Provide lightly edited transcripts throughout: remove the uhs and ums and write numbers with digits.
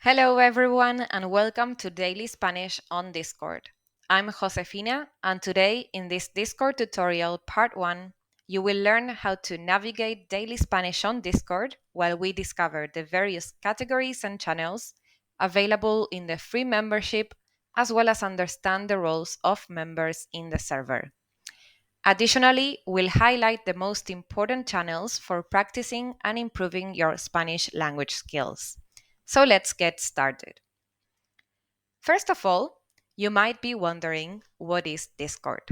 Hello, everyone, and welcome to Daily Spanish on Discord. I'm Josefina, and today in this Discord tutorial part 1, you will learn how to navigate Daily Spanish on Discord while we discover the various categories and channels available in the free membership, as well as understand the roles of members in the server. Additionally, we'll highlight the most important channels for practicing and improving your Spanish language skills. So let's get started. First of all, you might be wondering, what is Discord?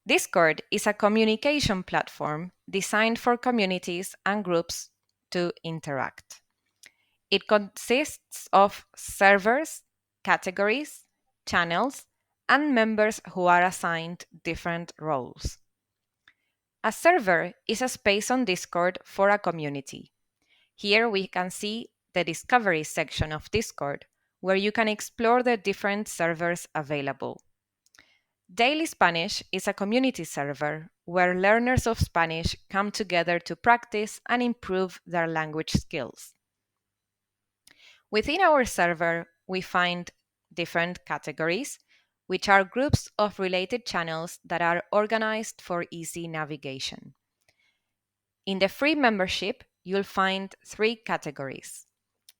Discord is a communication platform designed for communities and groups to interact. It consists of servers, categories, channels, and members who are assigned different roles. A server is a space on Discord for a community. Here we can see the Discovery section of Discord, where you can explore the different servers available. Daily Spanish is a community server where learners of Spanish come together to practice and improve their language skills. Within our server, we find different categories, which are groups of related channels that are organized for easy navigation. In the free membership, you'll find 3 categories: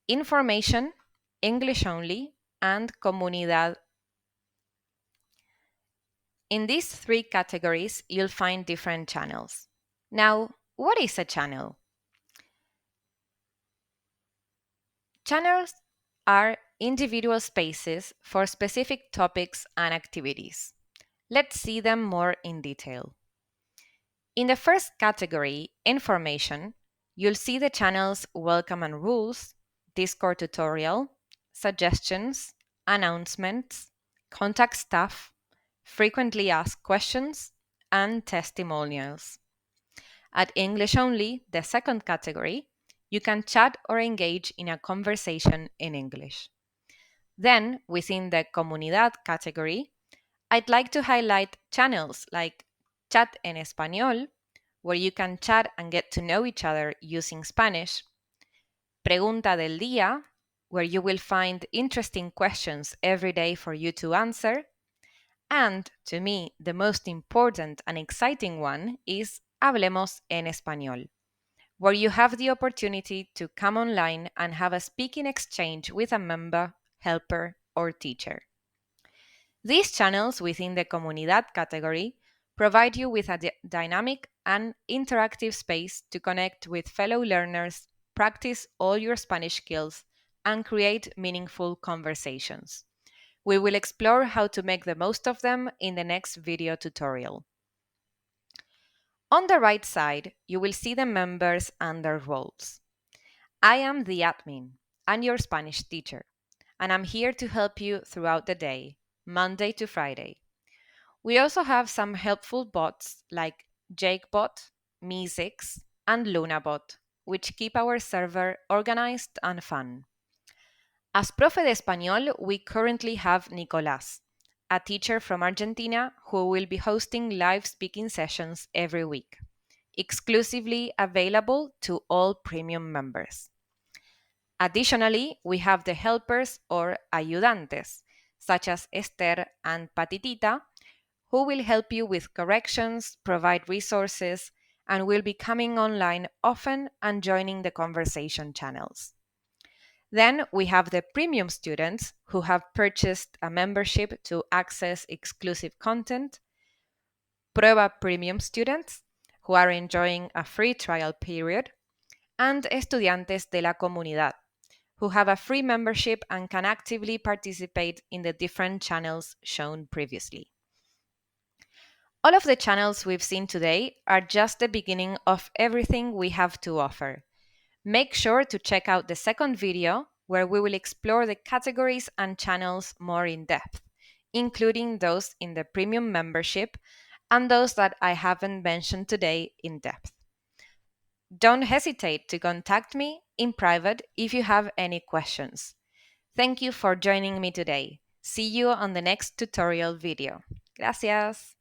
Information, English only, and Comunidad. In these 3 categories, you'll find different channels. Now, what is a channel? Channels are individual spaces for specific topics and activities. Let's see them more in detail. In the first category, Information, you'll see the channels Welcome and Rules, Discord Tutorial, Suggestions, Announcements, Contact Staff, Frequently Asked Questions, and Testimonials. At English Only, the second category, you can chat or engage in a conversation in English. Then, within the Comunidad category, I'd like to highlight channels like Chat en Español, where you can chat and get to know each other using Spanish, Pregunta del Día, where you will find interesting questions every day for you to answer, and, to me, the most important and exciting one is Hablemos en Español, where you have the opportunity to come online and have a speaking exchange with a member, helper, or teacher. These channels within the Comunidad category provide you with a dynamic and interactive space to connect with fellow learners, practice all your Spanish skills, and create meaningful conversations. We will explore how to make the most of them in the next video tutorial. On the right side, you will see the members and their roles. I am the admin and your Spanish teacher, and I'm here to help you throughout the day, Monday to Friday. We also have some helpful bots like JakeBot, Me6, and LunaBot, which keep our server organized and fun. As Profe de Español, we currently have Nicolás, a teacher from Argentina who will be hosting live speaking sessions every week, exclusively available to all premium members. Additionally, we have the helpers or ayudantes, such as Esther and Patitita, who will help you with corrections, provide resources, and will be coming online often and joining the conversation channels. Then we have the premium students who have purchased a membership to access exclusive content, Prueba premium students who are enjoying a free trial period, and Estudiantes de la Comunidad who have a free membership and can actively participate in the different channels shown previously. All of the channels we've seen today are just the beginning of everything we have to offer. Make sure to check out the second video where we will explore the categories and channels more in depth, including those in the premium membership and those that I haven't mentioned today in depth. Don't hesitate to contact me in private if you have any questions. Thank you for joining me today. See you on the next tutorial video. Gracias!